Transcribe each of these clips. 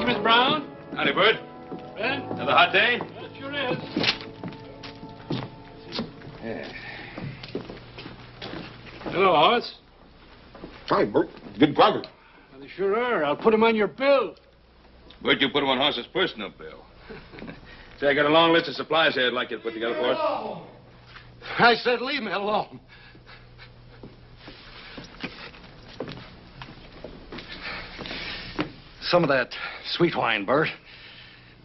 you, Miss Brown. Howdy, Bert. Ben? Another hot day? Well, it sure is. Yeah. Hello, Horace. Hi, Bert. Good progress. Well, they sure are. I'll put him on your bill. Bert, you put him on Hoss's personal bill. Say, I got a long list of supplies here I'd like you to put together for us. I said leave me alone. Some of that sweet wine, Bert.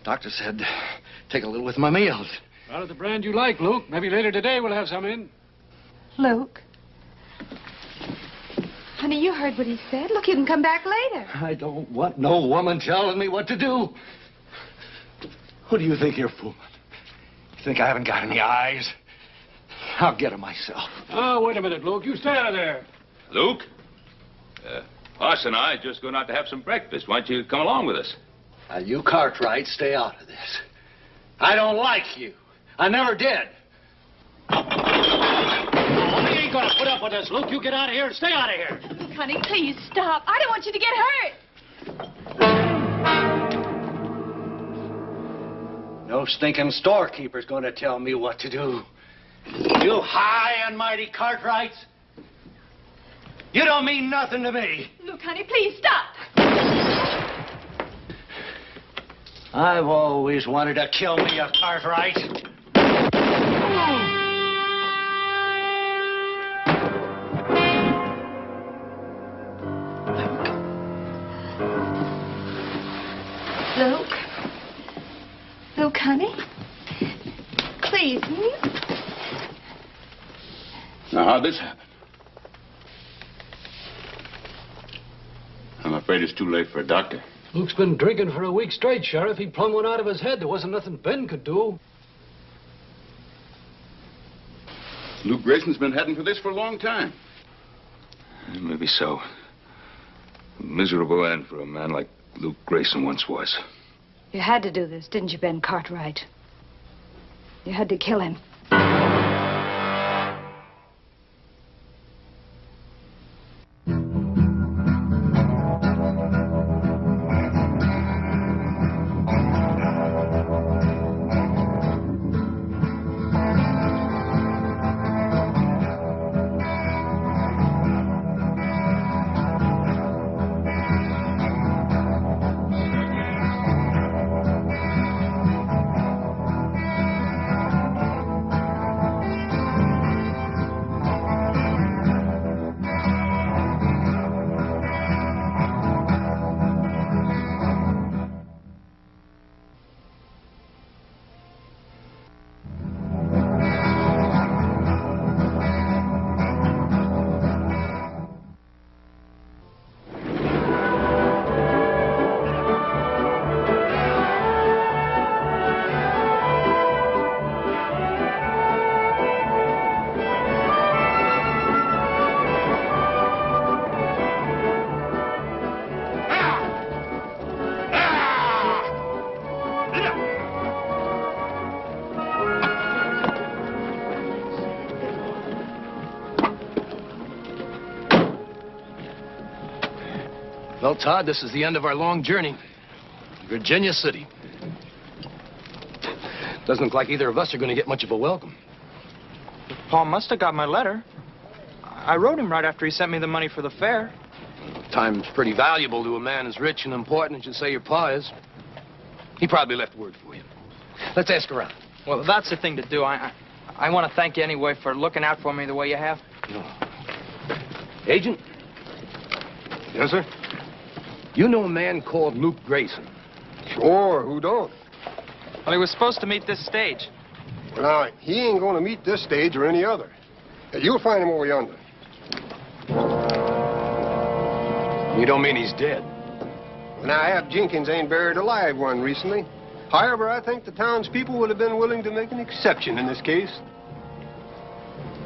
Doctor said take a little with my meals. Out of the brand you like, Luke. Maybe later today we'll have some in. Luke. Honey, you heard what he said. Look, you can come back later. I don't want no woman telling me what to do. Who do you think you're fooling? You think I haven't got any eyes? I'll get her myself. Oh, wait a minute, Luke. You stay out of there. Luke? Hoss and I are just going out to have some breakfast. Why don't you come along with us? Now, you Cartwrights, stay out of this. I don't like you. I never did. We ain't gonna put up with this, Luke. You get out of here and stay out of here. Look, honey, please stop. I don't want you to get hurt. No stinking storekeeper's gonna tell me what to do. You high and mighty Cartwrights, you don't mean nothing to me. Look, honey, please stop. I've always wanted to kill me a Cartwright. Luke. Luke, honey. Please, will you? Now, how'd this happen? I'm afraid it's too late for a doctor. Luke's been drinking for a week straight, Sheriff. He plumb went out of his head. There wasn't nothing Ben could do. Luke Grayson's been heading for this for a long time. Maybe so. A miserable end for a man like Luke Grayson once was. You had to do this, didn't you, Ben Cartwright? You had to kill him. Well, Todd, this is the end of our long journey. Virginia City. Doesn't look like either of us are going to get much of a welcome. Paul must have got my letter. I wrote him right after he sent me the money for the fare. Time's pretty valuable to a man as rich and important as you say your pa is. He probably left word for you. Let's ask around. Well, that's the thing to do. I want to thank you anyway for looking out for me the way you have. Agent? Yes, sir? You know a man called Luke Grayson? Sure, who don't? Well, he was supposed to meet this stage. Well, now, he ain't going to meet this stage or any other. You'll find him over yonder. You don't mean he's dead? Well, now, Ab Jenkins ain't buried a live one recently. However, I think the townspeople would have been willing to make an exception in this case.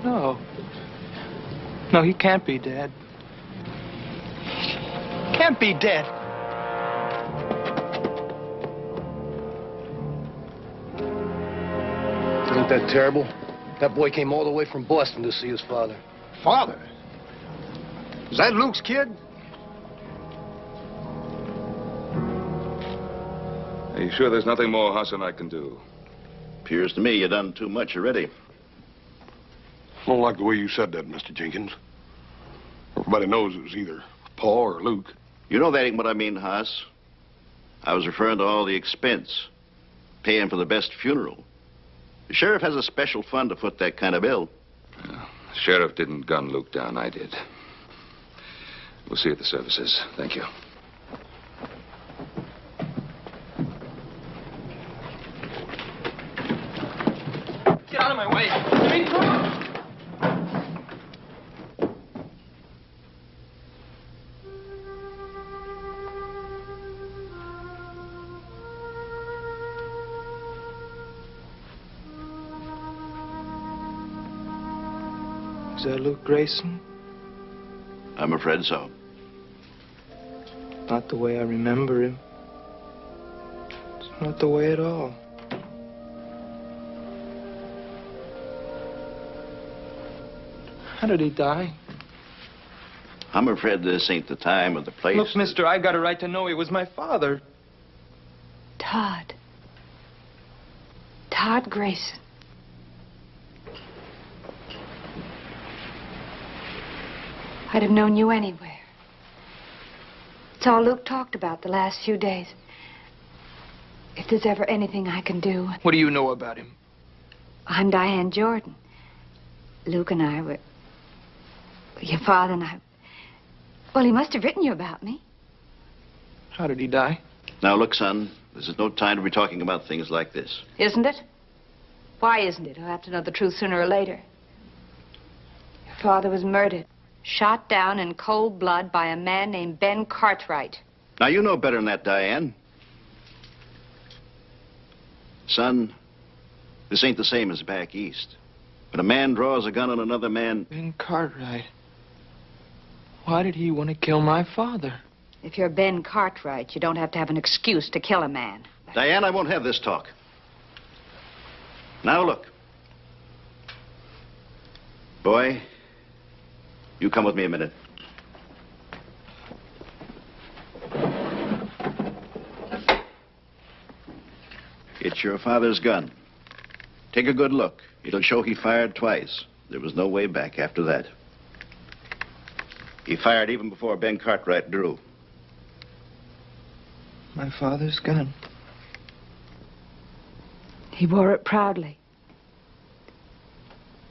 No. No, he can't be dead. Can't be dead. Isn't that terrible? That boy came all the way from Boston to see his father. Father? Is that Luke's kid? Are you sure there's nothing more Hassan I can do? Appears to me you done too much already. I don't like the way you said that, Mr. Jenkins. Everybody knows it was either Paul or Luke. You know that ain't what I mean, Haas. I was referring to all the expense. Paying for the best funeral. The sheriff has a special fund to foot that kind of bill. The sheriff didn't gun Luke down. I did. We'll see you at the services. Thank you. Get out of my way. Is that Luke Grayson? I'm afraid so. Not the way I remember him. It's not the way at all. How did he die? I'm afraid this ain't the time or the place. Look, mister, I've got a right to know he was my father. Todd. Todd Grayson. I'd have known you anywhere. It's all Luke talked about the last few days. If there's ever anything I can do... What do you know about him? I'm Diane Jordan. Luke and I were... Your father and I... Well, he must have written you about me. How did he die? Now, look, son, this is no time to be talking about things like this. Isn't it? Why isn't it? I'll have to know the truth sooner or later. Your father was murdered. Shot down in cold blood by a man named Ben Cartwright. Now, you know better than that, Diane. Son, this ain't the same as back east. When a man draws a gun on another man... Ben Cartwright. Why did he want to kill my father? If you're Ben Cartwright, you don't have to have an excuse to kill a man. Diane, I won't have this talk. Now, look. Boy, you come with me a minute. It's your father's gun. Take a good look. It'll show he fired twice. There was no way back after that. He fired even before Ben Cartwright drew. My father's gun. He wore it proudly.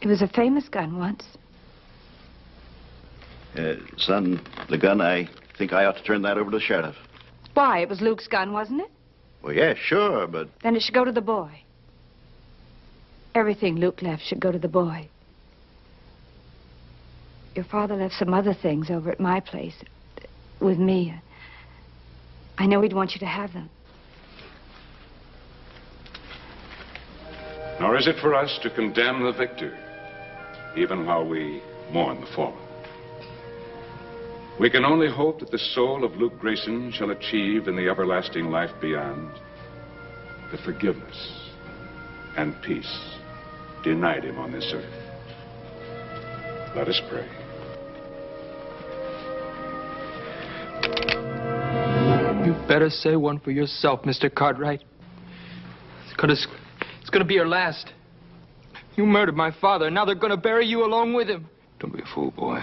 It was a famous gun once. Son, the gun, I think I ought to turn that over to the sheriff. Why? It was Luke's gun, wasn't it? Well, yeah, sure, but... Then it should go to the boy. Everything Luke left should go to the boy. Your father left some other things over at my place with me. I know he'd want you to have them. Nor is it for us to condemn the victor, even while we mourn the fallen. We can only hope that the soul of Luke Grayson shall achieve in the everlasting life beyond the forgiveness and peace denied him on this earth. Let us pray. You better say one for yourself, Mr. Cartwright. It's gonna be your last. You murdered my father, and now they're gonna bury you along with him. Don't be a fool, boy.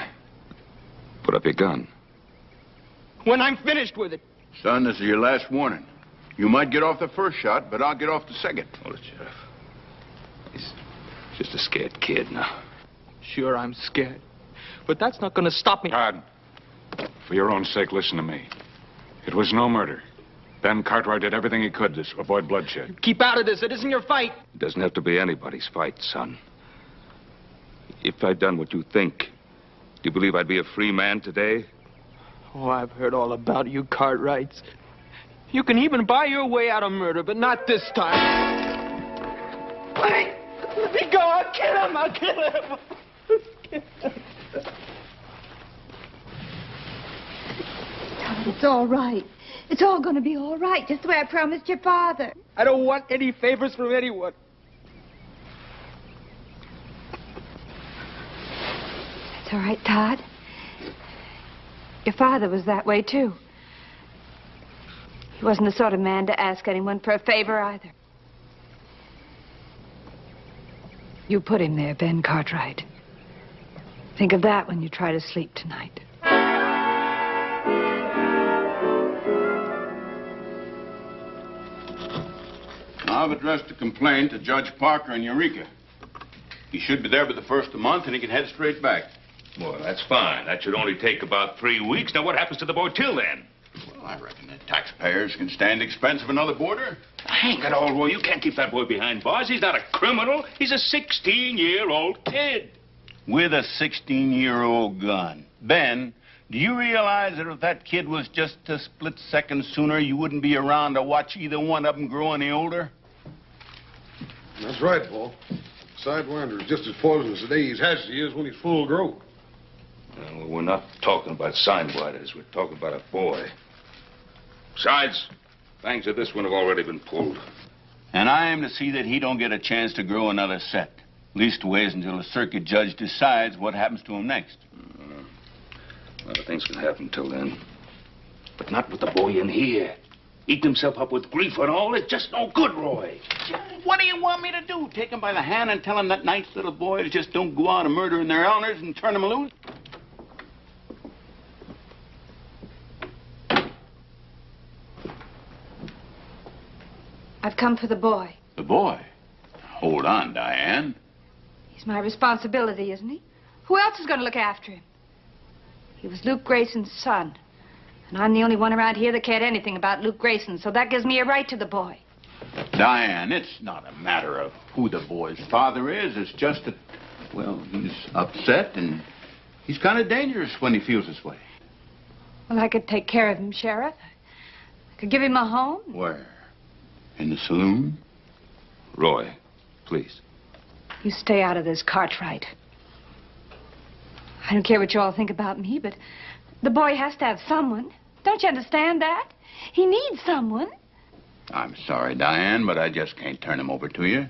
Put up your gun. When I'm finished with it. Son, this is your last warning. You might get off the first shot, but I'll get off the second. Hold it, Sheriff. He's just a scared kid now. Sure, I'm scared. But that's not gonna stop me. Todd, for your own sake, listen to me. It was no murder. Ben Cartwright did everything he could to avoid bloodshed. Keep out of this. It isn't your fight. It doesn't have to be anybody's fight, son. If I'd done what you think, do you believe I'd be a free man today? Oh, I've heard all about you, Cartwrights. You can even buy your way out of murder, but not this time. Let me go. I'll kill him. I'll kill him. Todd, it's all right. It's all going to be all right, just the way I promised your father. I don't want any favors from anyone. It's all right, Todd. Your father was that way, too. He wasn't the sort of man to ask anyone for a favor either. You put him there, Ben Cartwright. Think of that when you try to sleep tonight. I've addressed a complaint to Judge Parker in Eureka. He should be there by the first of the month, and he can head straight back. Well, that's fine. That should only take about 3 weeks. Now, what happens to the boy till then? Well, I reckon the taxpayers can stand the expense of another boarder. Hang it all, Roy. You can't keep that boy behind bars. He's not a criminal. He's a 16-year-old kid. With a 16-year-old gun. Ben, do you realize that if that kid was just a split second sooner, you wouldn't be around to watch either one of them grow any older? That's right, Paul. Sidewinder is just as poisonous today as he is when he's full grown. Well, we're not talking about sidewinders. We're talking about a boy. Besides, fangs of this one have already been pulled. And I am to see that he don't get a chance to grow another set. Leastways until a circuit judge decides what happens to him next. A lot of things can happen till then. But not with the boy in here. Eat himself up with grief and all. It's just no good, Roy. What do you want me to do? Take him by the hand and tell him that nice little boys just don't go out and murdering their owners and turn them loose? I've come for the boy. The boy? Hold on, Diane. He's my responsibility, isn't he? Who else is going to look after him? He was Luke Grayson's son. And I'm the only one around here that cared anything about Luke Grayson, so that gives me a right to the boy. Diane, it's not a matter of who the boy's father is. It's just that, well, he's upset and he's kind of dangerous when he feels this way. Well, I could take care of him, Sheriff. I could give him a home. Where? In the saloon? Roy, please. You stay out of this, Cartwright. I don't care what you all think about me, but the boy has to have someone. Don't you understand that? He needs someone. I'm sorry, Diane, but I just can't turn him over to you.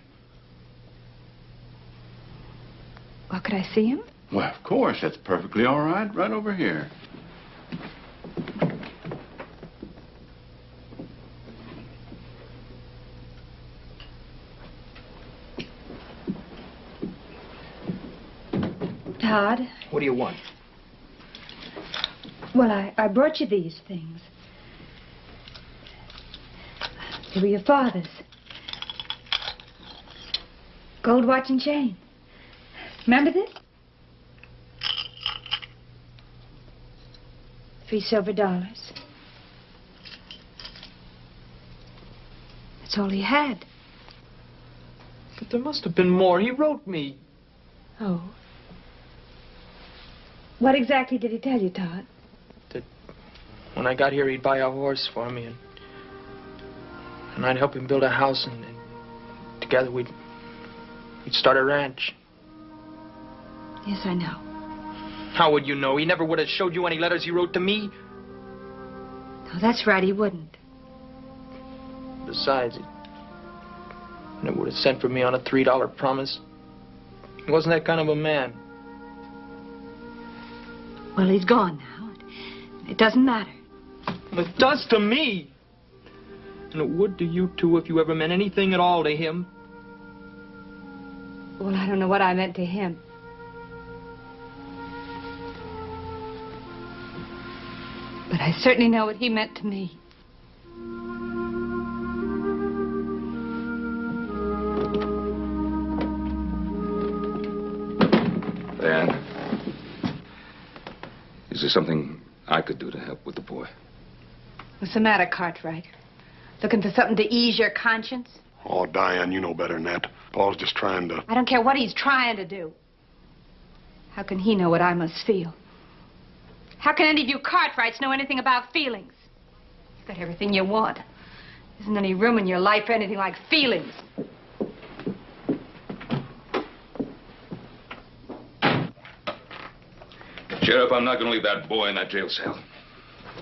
Well, could I see him? Well, of course. That's perfectly all right. Right over here. Todd? What do you want? Well, I brought you these things. They were your father's. Gold watch and chain. Remember this? 3 silver dollars. That's all he had. But there must have been more. He wrote me. Oh. What exactly did he tell you, Todd? That when I got here, he'd buy a horse for me, and I'd help him build a house, and together we'd start a ranch. Yes, I know. How would you know? He never would have showed you any letters he wrote to me. No, that's right, he wouldn't. Besides, he never would have sent for me on a $3 promise. He wasn't that kind of a man. Well, he's gone now. It doesn't matter. It does to me. And it would to you, too, if you ever meant anything at all to him. Well, I don't know what I meant to him. But I certainly know what he meant to me. Diane, is there something I could do to help with the boy? What's the matter, Cartwright? Looking for something to ease your conscience? Oh, Diane, you know better than that. Paul's just trying to... I don't care what he's trying to do. How can he know what I must feel? How can any of you Cartwrights know anything about feelings? You've got everything you want. There isn't any room in your life for anything like feelings. Sheriff, I'm not going to leave that boy in that jail cell.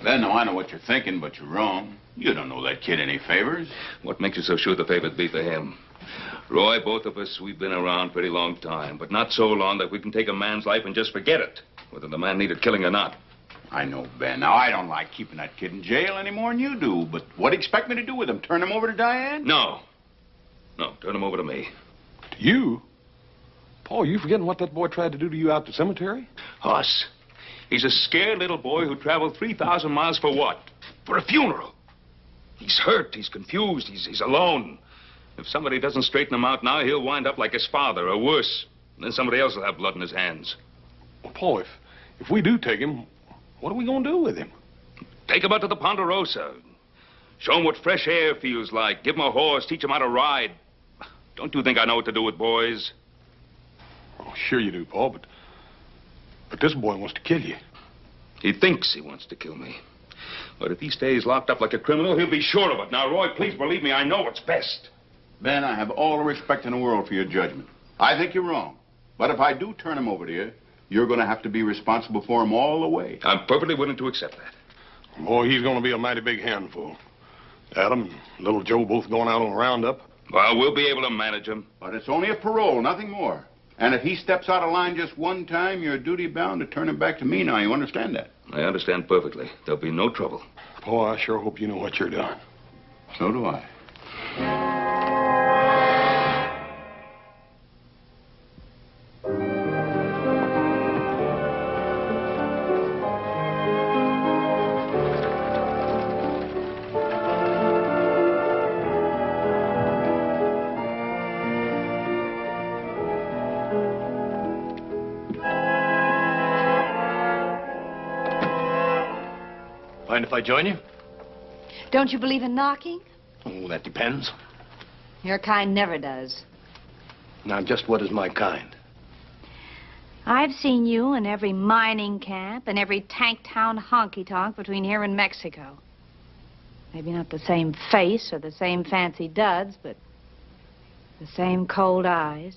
Then, I know what you're thinking, but you're wrong. You don't know that kid any favors. What makes you so sure the favor'd be for him? Roy, both of us, we've been around a pretty long time, but not so long that we can take a man's life and just forget it, whether the man needed killing or not. I know, Ben. Now, I don't like keeping that kid in jail any more than you do, but what do you expect me to do with him? Turn him over to Diane? No. No, turn him over to me. To you? Paul, you forgetting what that boy tried to do to you out at the cemetery? Hoss, he's a scared little boy who traveled 3,000 miles for what? For a funeral. He's hurt, he's confused, he's alone. If somebody doesn't straighten him out now, he'll wind up like his father, or worse. And then somebody else will have blood in his hands. Well, Paul, if we do take him, what are we going to do with him? Take him out to the Ponderosa. Show him what fresh air feels like. Give him a horse, teach him how to ride. Don't you think I know what to do with boys? Oh, sure you do, Paul, but this boy wants to kill you. He thinks he wants to kill me. But if he stays locked up like a criminal, he'll be sure of it. Now, Roy, please believe me, I know what's best. Ben, I have all the respect in the world for your judgment. I think you're wrong. But if I do turn him over to you, you're going to have to be responsible for him all the way. I'm perfectly willing to accept that. Boy, he's going to be a mighty big handful. Adam and little Joe both going out on a roundup. Well, we'll be able to manage him. But it's only a parole, nothing more. And if he steps out of line just one time, you're duty-bound to turn him back to me now. You understand that? I understand perfectly. There'll be no trouble. Boy, I sure hope you know what you're doing. So do I. Mind if I join you? Don't you believe in knocking? Oh, that depends. Your kind never does. Now, just what is my kind? I've seen you in every mining camp and every tank town honky-tonk between here and Mexico. Maybe not the same face or the same fancy duds, but the same cold eyes,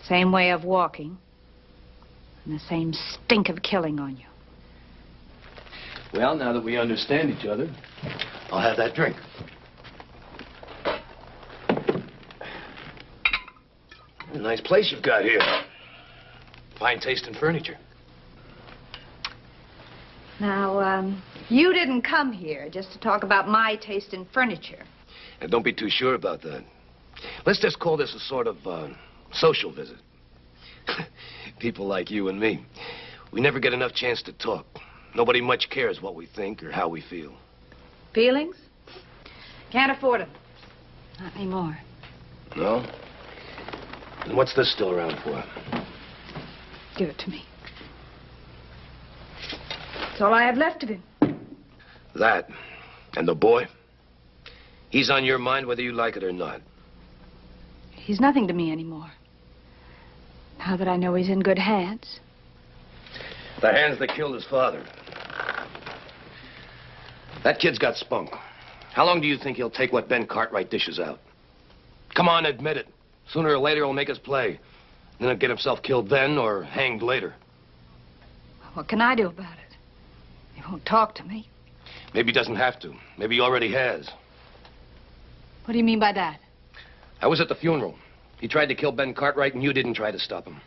same way of walking, and the same stink of killing on you. Well, now that we understand each other, I'll have that drink. A nice place you've got here. Fine taste in furniture. Now, you didn't come here just to talk about my taste in furniture. And don't be too sure about that. Let's just call this a sort of social visit. People like you and me, we never get enough chance to talk. Nobody much cares what we think or how we feel. Feelings? Can't afford them. Not anymore. No? And what's this still around for? Give it to me. That's all I have left of him. That. And the boy? He's on your mind whether you like it or not. He's nothing to me anymore. Now that I know he's in good hands. The hands that killed his father. That kid's got spunk. How long do you think he'll take what Ben Cartwright dishes out? Come on, admit it. Sooner or later, he'll make his play. Then he'll get himself killed then or hanged later. What can I do about it? He won't talk to me. Maybe he doesn't have to. Maybe he already has. What do you mean by that? I was at the funeral. He tried to kill Ben Cartwright, and you didn't try to stop him.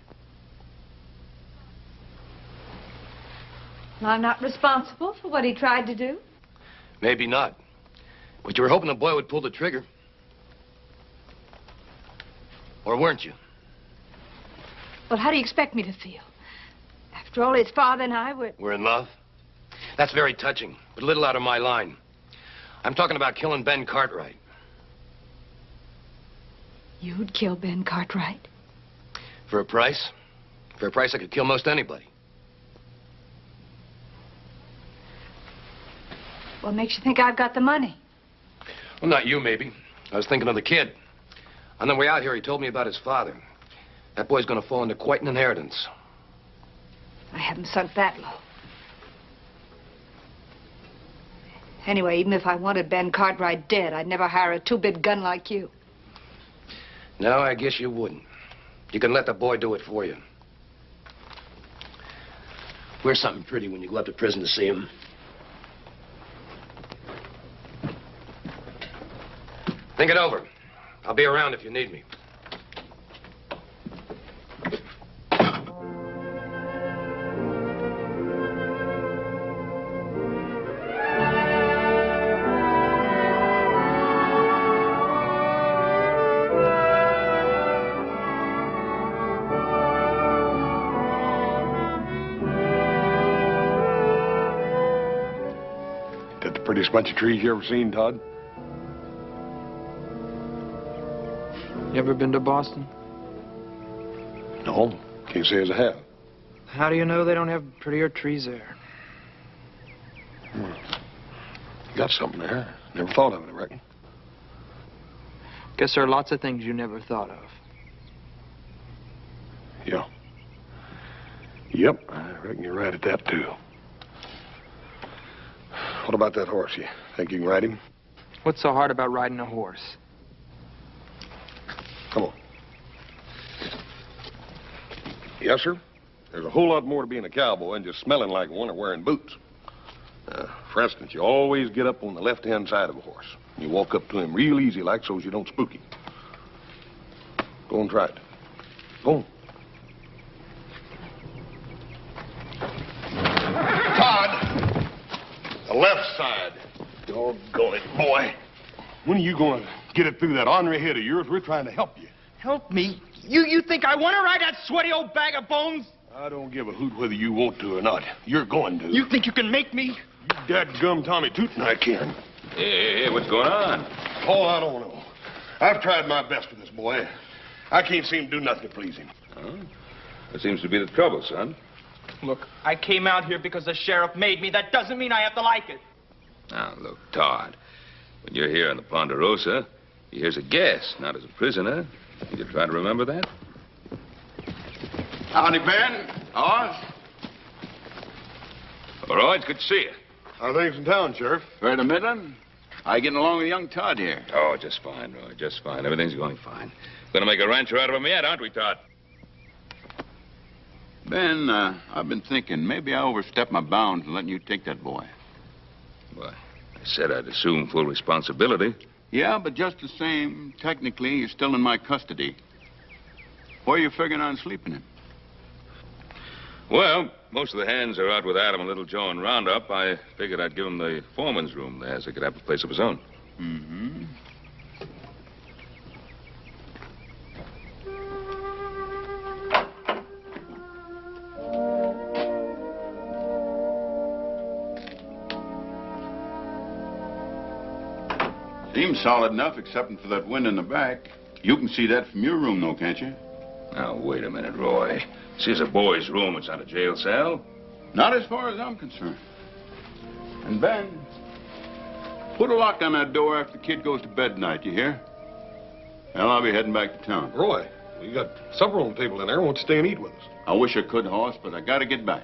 Well, I'm not responsible for what he tried to do. Maybe not. But you were hoping the boy would pull the trigger. Or weren't you? Well, how do you expect me to feel? After all, his father and I were... We're in love? That's very touching, but a little out of my line. I'm talking about killing Ben Cartwright. You'd kill Ben Cartwright? For a price? For a price I could kill most anybody. What makes you think I've got the money? Well, not you, maybe. I was thinking of the kid. On the way out here, he told me about his father. That boy's gonna fall into quite an inheritance. I haven't sunk that low. Anyway, even if I wanted Ben Cartwright dead, I'd never hire a two-bit gun like you. No, I guess you wouldn't. You can let the boy do it for you. Wear something pretty when you go up to prison to see him. Think it over. I'll be around if you need me. Prettiest bunch of trees you ever seen, Todd? You ever been to Boston? No, can't say as I have. How do you know they don't have prettier trees there? Got something there. Never thought of it, I reckon. Guess there are lots of things you never thought of. Yeah. Yep, I reckon you're right at that, too. What about that horse? You think you can ride him? What's so hard about riding a horse? Come on. Yes, sir. There's a whole lot more to being a cowboy than just smelling like one or wearing boots. For instance, you always get up on the left-hand side of a horse. You walk up to him real easy like so as you don't spook him. Go and try it. Go on. Todd! The left side. Doggone it, boy. When are you going to get it through that ornery head of yours? We're trying to help you. Help me? You think I want to ride that sweaty old bag of bones? I don't give a hoot whether you want to or not. You're going to. You think you can make me? You dadgum Tommy Tootin' I can. Hey, what's going on? Oh, I don't know. I've tried my best with this boy. I can't seem to do nothing to please him. Huh? That seems to be the trouble, son. Look, I came out here because the sheriff made me. That doesn't mean I have to like it. Now, look, Todd, when you're here on the Ponderosa, you're here as a guest, not as a prisoner. You try to remember that? Howdy, Ben. Oz. All right, it's good to see you. How are things in town, Sheriff? Right a Midland. How you getting along with young Todd here? Oh, just fine, Roy, just fine. Everything's going fine. Gonna make a rancher out of him yet, aren't we, Todd? Ben, I've been thinking maybe I overstepped my bounds in letting you take that boy. Why, I said I'd assume full responsibility. Yeah, but just the same, technically, you're still in my custody. Where are you figuring on sleeping in? Well, most of the hands are out with Adam and Little Joe in Roundup. I figured I'd give him the foreman's room there so he could have a place of his own. Mm-hmm. Seems solid enough, excepting for that wind in the back. You can see that from your room, though, can't you? Now, wait a minute, Roy. This is a boy's room. It's not a jail cell. Not as far as I'm concerned. And Ben, put a lock on that door after the kid goes to bed tonight, you hear? Well, I'll be heading back to town. Roy, we got supper on the table in there. Won't you stay and eat with us? I wish I could, Hoss, but I gotta get back.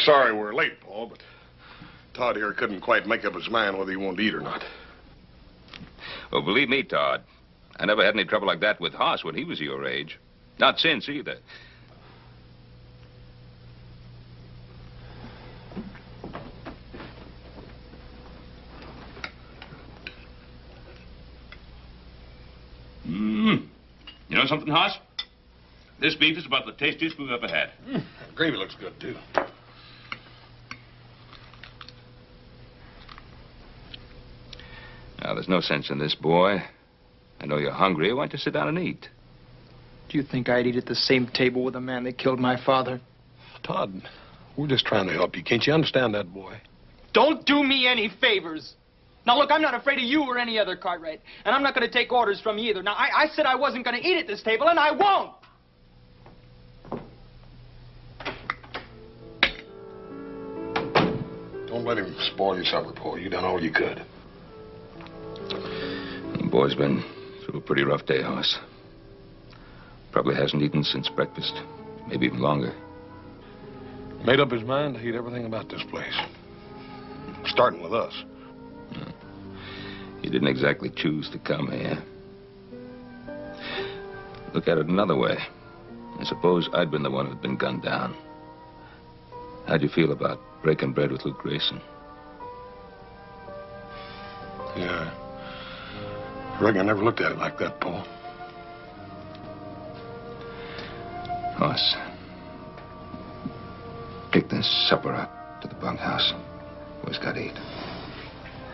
Sorry we're late, Paul, but Todd here couldn't quite make up his mind whether he wanted to eat or not. Well, believe me, Todd, I never had any trouble like that with Hoss when he was your age. Not since, either. You know something, Hoss? This beef is about the tastiest we've ever had. Gravy looks good, too. Now, there's no sense in this, boy. I know you're hungry. Why don't you sit down and eat? Do you think I'd eat at the same table with the man that killed my father? Todd, we're just trying to help you. Can't you understand that, boy? Don't do me any favors. Now, look, I'm not afraid of you or any other Cartwright. And I'm not going to take orders from you either. Now, I said I wasn't going to eat at this table, and I won't. Don't let him spoil your supper, Paul. You done all you could. The boy's been through a pretty rough day, Hoss. Probably hasn't eaten since breakfast. Maybe even longer. Made up his mind to hate everything about this place. Starting with us. He didn't exactly choose to come here. Look at it another way. I suppose I'd been the one who'd been gunned down. How'd you feel about breaking bread with Luke Grayson? Yeah. I reckon I never looked at it like that, Paul. Hoss, take this supper up to the bunkhouse. Always got to eat.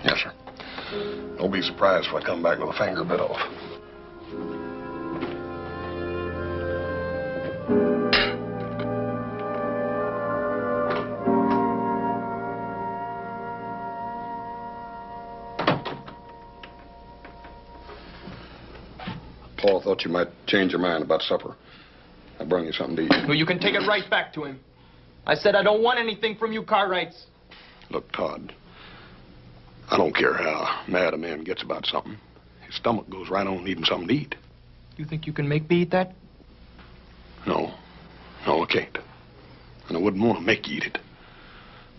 Yes, sir. Don't be surprised if I come back with a finger bit off. Paul thought you might change your mind about supper. I brought you something to eat. Well, you can take it right back to him. I said I don't want anything from you, Cartwrights. Look, Todd, I don't care how mad a man gets about something. His stomach goes right on needing something to eat. You think you can make me eat that? No, I can't. And I wouldn't want to make you eat it.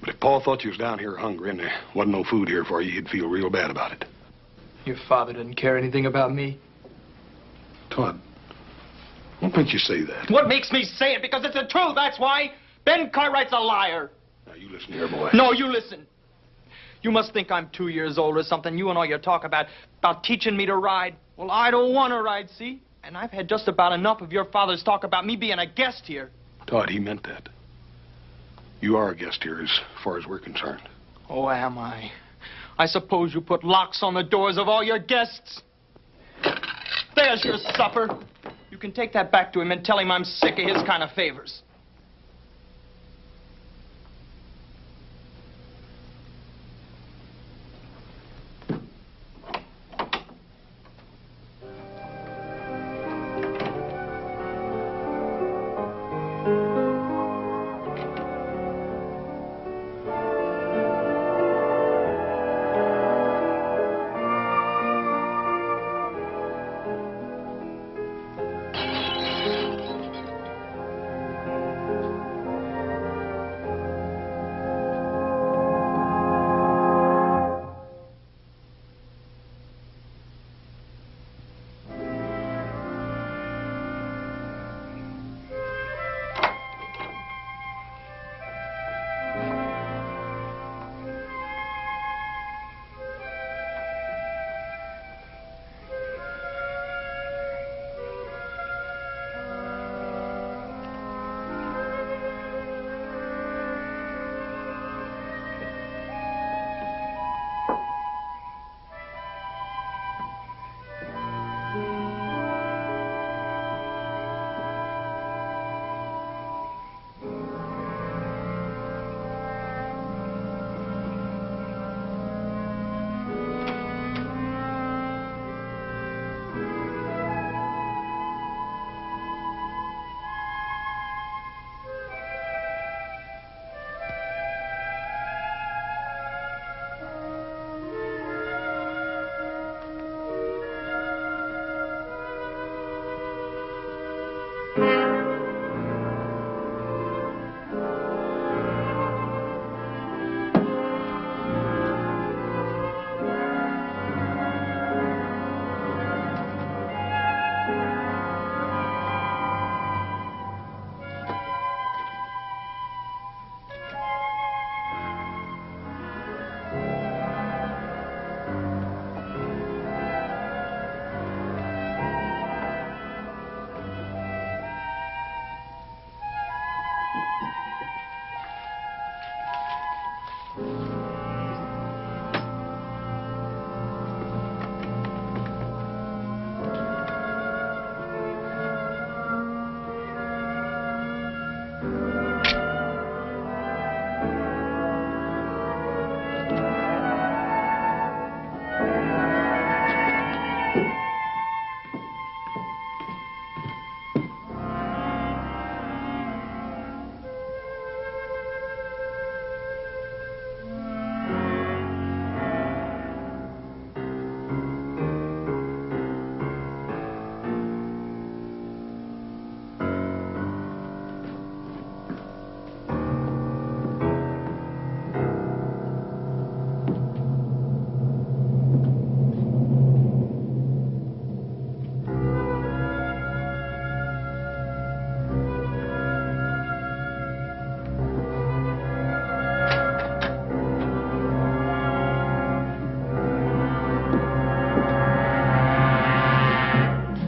But if Paul thought you was down here hungry and there wasn't no food here for you, he'd feel real bad about it. Your father doesn't care anything about me. Todd, what makes you say that? What makes me say it? Because it's the truth, that's why. Ben Cartwright's a liar. Now, you listen here, boy. No, you listen. You must think I'm 2 years old or something. You and all your talk about teaching me to ride. Well, I don't want to ride, see? And I've had just about enough of your father's talk about me being a guest here. Todd, he meant that. You are a guest here as far as we're concerned. Oh, am I? I suppose you put locks on the doors of all your guests. There's your supper. You can take that back to him and tell him I'm sick of his kind of favors.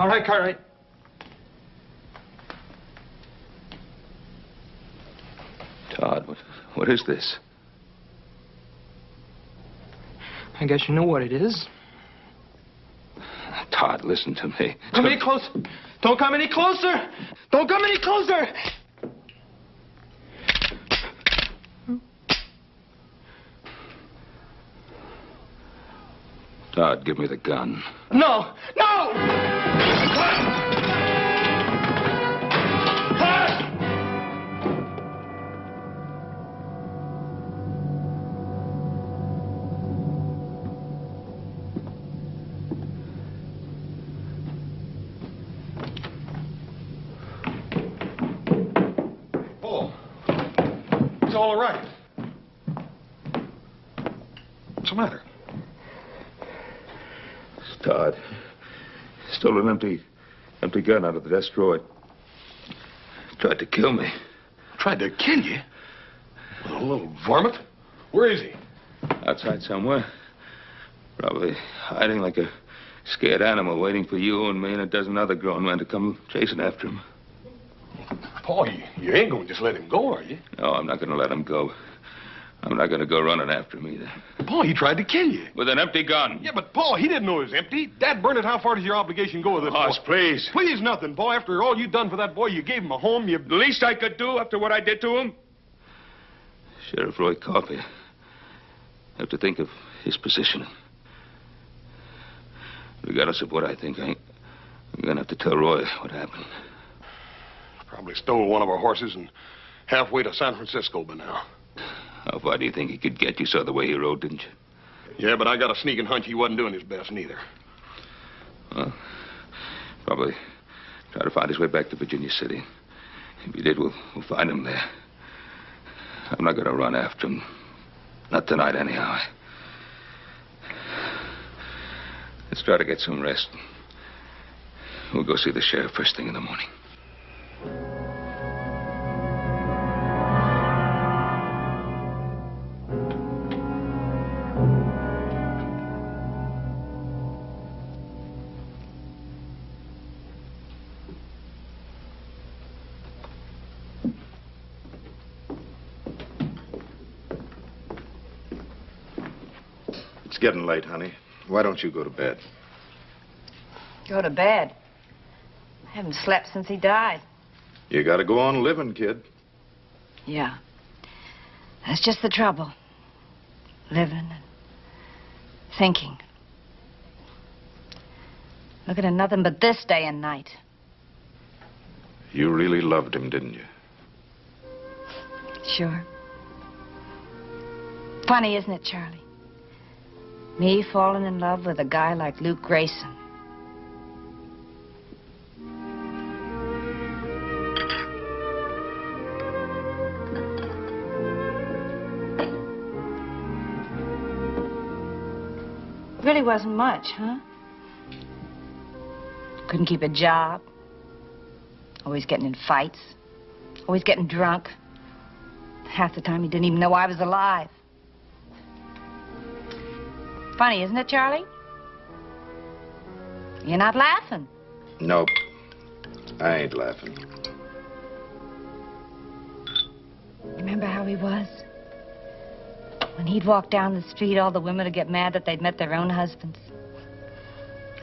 All right, Cartwright. Todd, what is this? I guess you know what it is. Todd, listen to me. Come any closer. Don't come any closer. Don't come any closer. Todd, give me the gun. No! No! Paul, it's all right. What's the matter? Todd. Stole an empty gun out of the desk drawer. Tried to kill me. Tried to kill you? A little varmint? Where is he? Outside somewhere. Probably hiding like a scared animal, waiting for you and me and a dozen other grown men to come chasing after him. Paul, you ain't gonna just let him go, are you? No, I'm not going to let him go. I'm not going to go running after him either. Paul, he tried to kill you. With an empty gun. Yeah, but Paul, he didn't know it was empty. Dad Burnett, how far does your obligation go with this Hoss, boy? please. Please nothing, boy. After all you've done for that boy, you gave him a home, The least I could do after what I did to him? Sheriff Roy caught me. I have to think of his position. Regardless of what I think, I'm going to have to tell Roy what happened. Probably stole one of our horses and halfway to San Francisco by now. How far do you think he could get? You saw the way he rode, didn't you? Yeah, but I got a sneaking hunch he wasn't doing his best, neither. Well, probably try to find his way back to Virginia City. If he did, we'll find him there. I'm not going to run after him. Not tonight, anyhow. Let's try to get some rest. We'll go see the sheriff first thing in the morning. It's getting late, honey. Why don't you go to bed? Go to bed. I haven't slept since he died. You gotta go on living, kid. Yeah. That's just the trouble. Living and thinking. Looking at nothing but this day and night. You really loved him, didn't you? Sure. Funny, isn't it, Charlie? Me falling in love with a guy like Luke Grayson. Really wasn't much, huh? Couldn't keep a job. Always getting in fights. Always getting drunk. Half the time he didn't even know I was alive. Funny, isn't it, Charlie? You're not laughing. Nope. I ain't laughing. Remember how he was? When he'd walk down the street, all the women would get mad that they'd met their own husbands.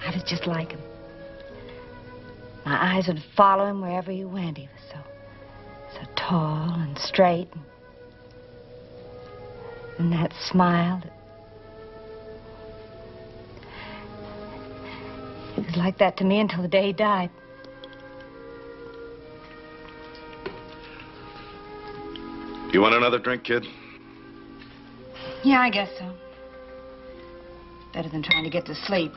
I was just like him. My eyes would follow him wherever he went. He was so tall and straight. And that smile. It was like that to me until the day he died. You want another drink, kid? Yeah, I guess so. Better than trying to get to sleep.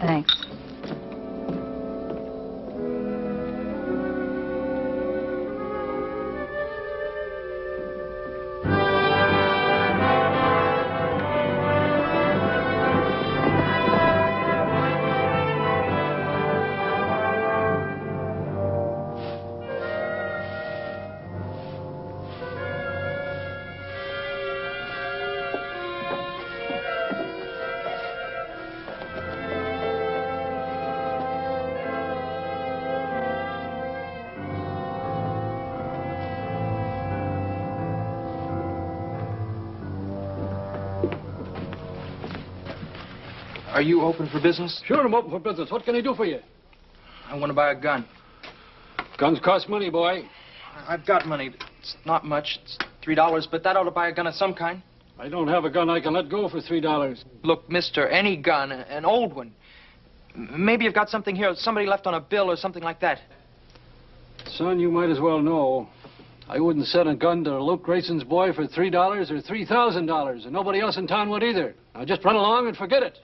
Thanks. Are you open for business? Sure, I'm open for business. What can I do for you? I want to buy a gun. Guns cost money, boy. I've got money. It's not much. It's $3, but that ought to buy a gun of some kind. I don't have a gun I can let go for $3. Look, mister, any gun, an old one. Maybe you've got something here, somebody left on a bill or something like that. Son, you might as well know. I wouldn't sell a gun to Luke Grayson's boy for $3 or $3,000, and nobody else in town would either. Now just run along and forget it.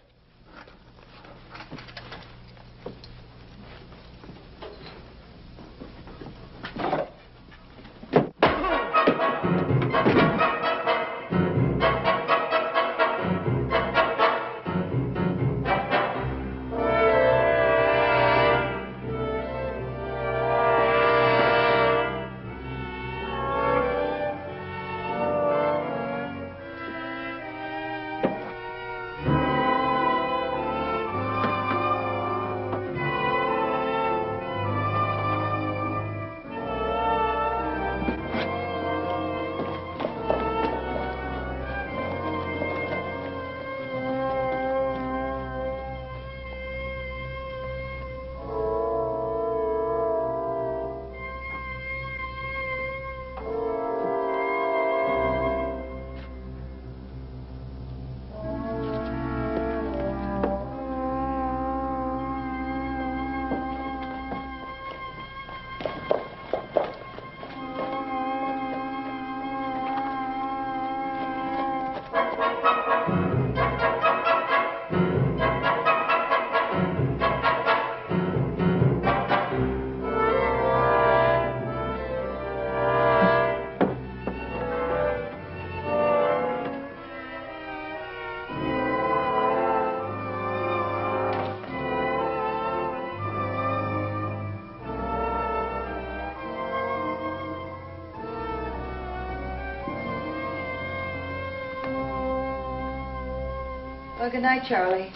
Well, good night, Charlie.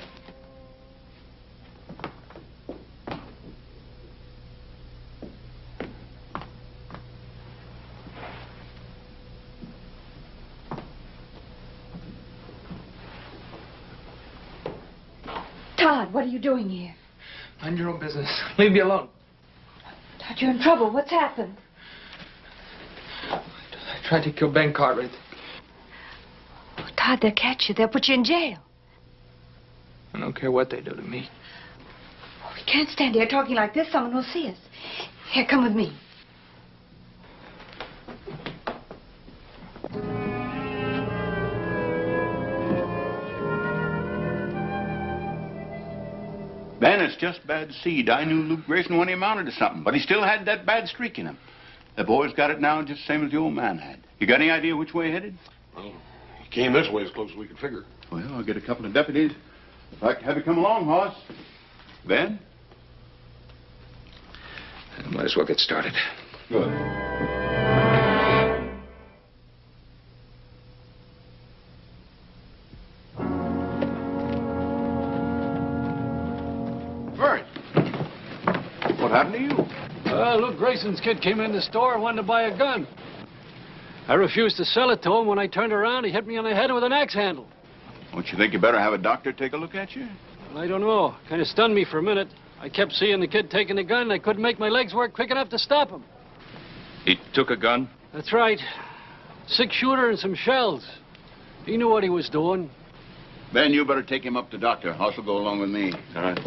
Todd, what are you doing here? Mind your own business. Leave me alone. Todd, you're in trouble. What's happened? I tried to kill Ben Cartwright. Oh, Todd, they'll catch you. They'll put you in jail. I don't care what they do to me. Oh, we can't stand here talking like this. Someone will see us. Here, come with me. Ben, it's just bad seed. I knew Luke Grayson when he amounted to something, but he still had that bad streak in him. The boy's got it now just the same as the old man had. You got any idea which way headed? Well, he came this way as close as we could figure. Well, I'll get a couple of deputies. If I can have you come along, Hoss. Ben? Might as well get started. Good. Vern! What happened to you? Luke Grayson's kid came in the store and wanted to buy a gun. I refused to sell it to him. When I turned around, he hit me on the head with an axe handle. Don't you think you better have a doctor take a look at you? Well, I don't know. Kind of stunned me for a minute. I kept seeing the kid taking the gun, and I couldn't make my legs work quick enough to stop him. He took a gun? That's right. 6-shooter and some shells. He knew what he was doing. Ben, you better take him up to doctor. Hoss will go along with me. All right.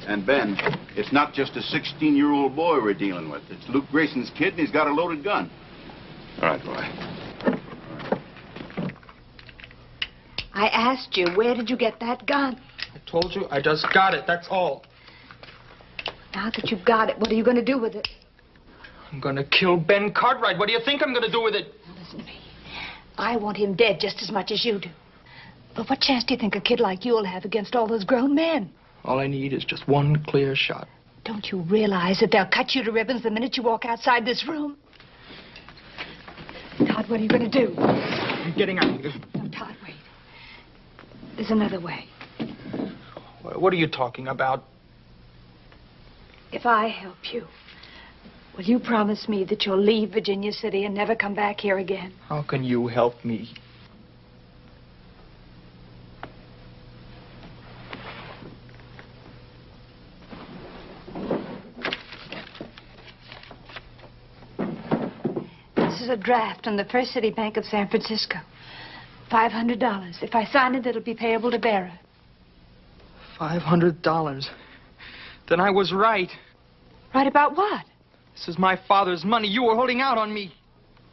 And Ben, it's not just a 16-year-old boy we're dealing with. It's Luke Grayson's kid, and he's got a loaded gun. All right, boy. I asked you, where did you get that gun? I told you, I just got it, that's all. Now that you've got it, what are you going to do with it? I'm gonna kill Ben Cartwright. What do you think I'm gonna do with it? Now, listen to me. I want him dead just as much as you do. But what chance do you think a kid like you'll have against all those grown men? All I need is just one clear shot. Don't you realize that they'll cut you to ribbons the minute you walk outside this room? Todd, what are you going to do? I'm getting out of here. No, Todd, wait. There's another way. What are you talking about? If I help you, will you promise me that you'll leave Virginia City and never come back here again? How can you help me? is a draft on the First City Bank of San Francisco. $500. If I sign it, it'll be payable to bearer. $500. Then I was right. Right about what? This is my father's money. You were holding out on me.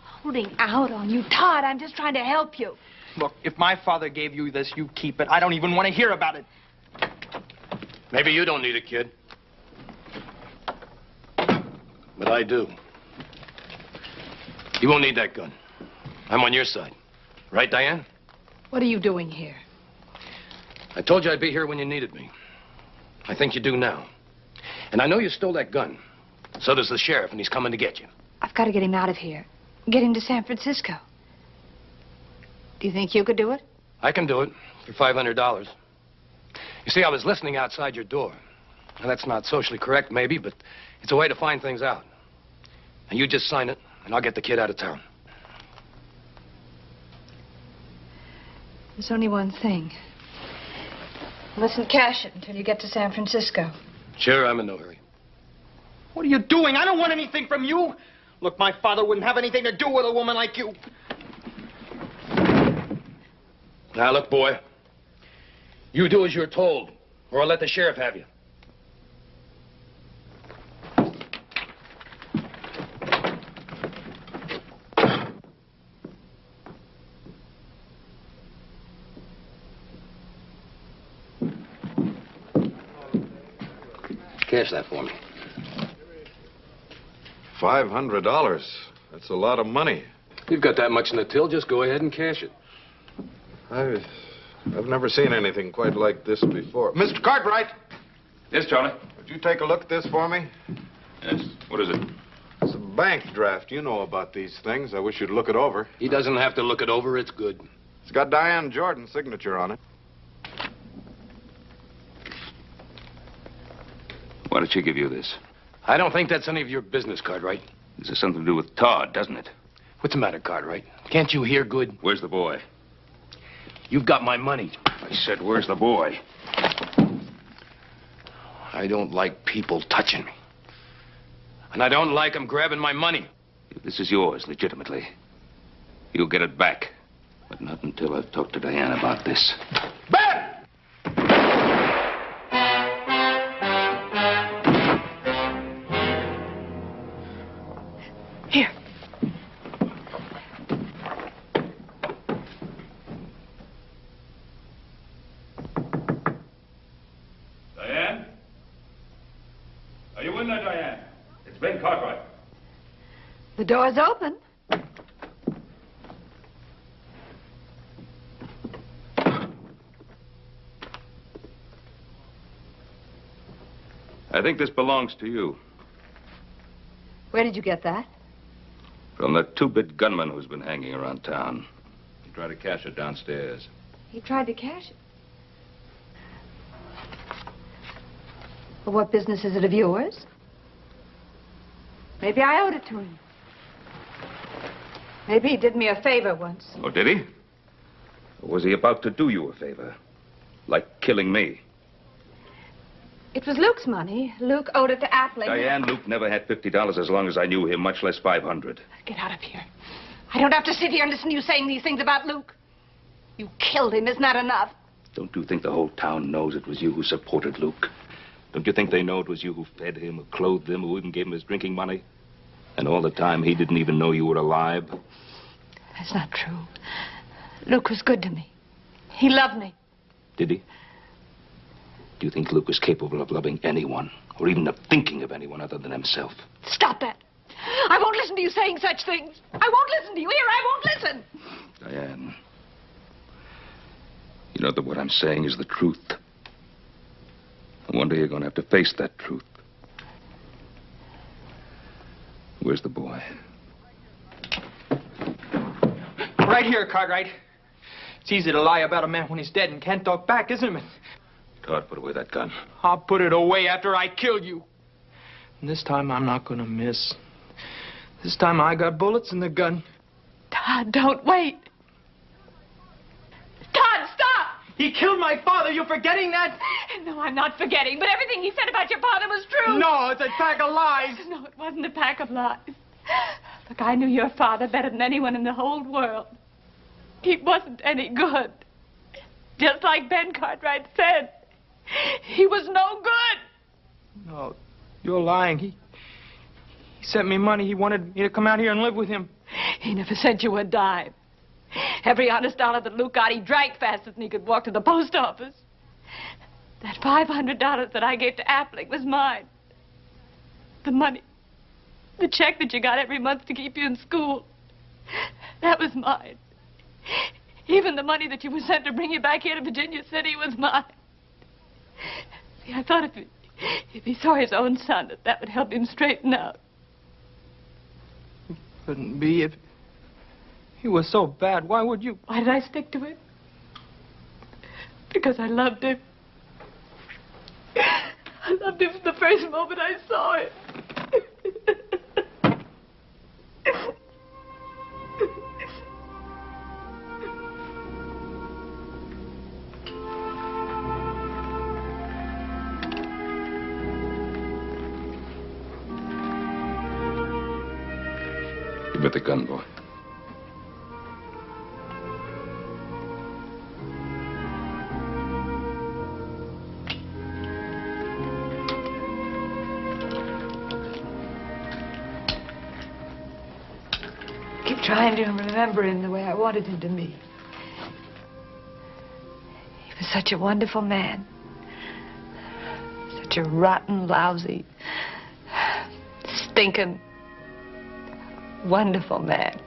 Holding out on you? Todd, I'm just trying to help you. Look, if my father gave you this, you keep it. I don't even want to hear about it. Maybe you don't need it, kid. But I do. You won't need that gun. I'm on your side. Right, Diane? What are you doing here? I told you I'd be here when you needed me. I think you do now. And I know you stole that gun. So does the sheriff, and he's coming to get you. I've got to get him out of here. Get him to San Francisco. Do you think you could do it? I can do it for $500. You see, I was listening outside your door. Now, that's not socially correct, maybe, but it's a way to find things out. And you just sign it, and I'll get the kid out of town. There's only one thing. You mustn't cash it until you get to San Francisco. Sure, I'm in no hurry. What are you doing? I don't want anything from you. Look, my father wouldn't have anything to do with a woman like you. Now, look, boy. You do as you're told, or I'll let the sheriff have you. Cash that for me. $500. That's a lot of money. You've got that much in the till, just go ahead and cash it. I've never seen anything quite like this before. Mr. Cartwright! Yes, Charlie? Would you take a look at this for me? Yes. What is it? It's a bank draft. You know about these things. I wish you'd look it over. He doesn't have to look it over. It's good. It's got Diane Jordan's signature on it. Why did she give you this? I don't think that's any of your business, Cartwright. This has something to do with Todd, doesn't it? What's the matter, Cartwright? Can't you hear good? Where's the boy? You've got my money. I said, where's the boy? I don't like people touching me. And I don't like them grabbing my money. This is yours, legitimately. You'll get it back. But not until I've talked to Diane about this. Ben! Here. Diane? Are you in there, Diane? It's Ben Cartwright. The door's open. I think this belongs to you. Where did you get that? From that two-bit gunman who's been hanging around town. He tried to cash it downstairs. He tried to cash it. Well, what business is it of yours? Maybe I owed it to him. Maybe he did me a favor once. Oh, did he? Or was he about to do you a favor? Like killing me? It was Luke's money. Luke owed it to Appling. Diane, Luke never had $50 as long as I knew him, much less 500. Get out of here. I don't have to sit here and listen to you saying these things about Luke. You killed him. Isn't that enough? Don't you think the whole town knows it was you who supported Luke? Don't you think they know it was you who fed him, who clothed him, who even gave him his drinking money? And all the time, he didn't even know you were alive? That's not true. Luke was good to me. He loved me. Did he? Do you think Luke was capable of loving anyone, or even of thinking of anyone other than himself? Stop that. I won't listen to you saying such things. I won't listen to you. Here, I won't listen. Diane, you know that what I'm saying is the truth. And one day you're going to have to face that truth. Where's the boy? Right here, Cartwright. It's easy to lie about a man when he's dead and can't talk back, isn't it? Todd, put away that gun. I'll put it away after I kill you. And this time I'm not gonna miss. This time I got bullets in the gun. Todd, don't wait. Todd, stop! He killed my father. You forgetting that? No, I'm not forgetting, but everything he said about your father was true. No, it's a pack of lies. No, it wasn't a pack of lies. Look, I knew your father better than anyone in the whole world. He wasn't any good. Just like Ben Cartwright said. He was no good. No, you're lying. He sent me money. He wanted me to come out here and live with him. He never sent you a dime. Every honest dollar that Luke got, he drank faster than he could walk to the post office. That $500 that I gave to Appling was mine. The money, the check that you got every month to keep you in school, that was mine. Even the money that you were sent to bring you back here to Virginia City was mine. See, I thought if he saw his own son, that would help him straighten out. It couldn't be. If he was so bad, why would you? Why did I stick to him? Because I loved him. I loved him from the first moment I saw him. Give me the gun, boy. Trying to remember him the way I wanted him to be. He was such a wonderful man. Such a rotten, lousy, stinking, wonderful man.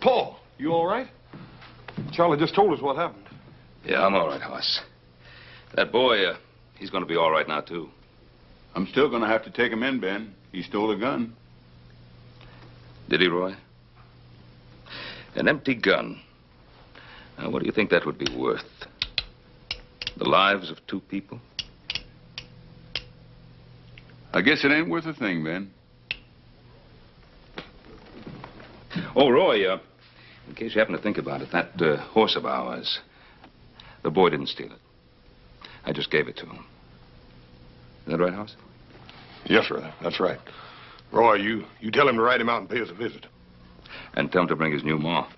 Paul, you all right? Charlie just told us what happened. Yeah, I'm all right, Hoss. That boy, he's going to be all right now, too. I'm still going to have to take him in, Ben. He stole a gun. Did he, Roy? An empty gun. Now, what do you think that would be worth? The lives of two people? I guess it ain't worth a thing, Ben. Oh, Roy, in case you happen to think about it, that horse of ours, the boy didn't steal it. I just gave it to him. Is that right, Hoss? Yes, sir. That's right. Roy, you tell him to ride him out and pay us a visit. And tell him to bring his new ma.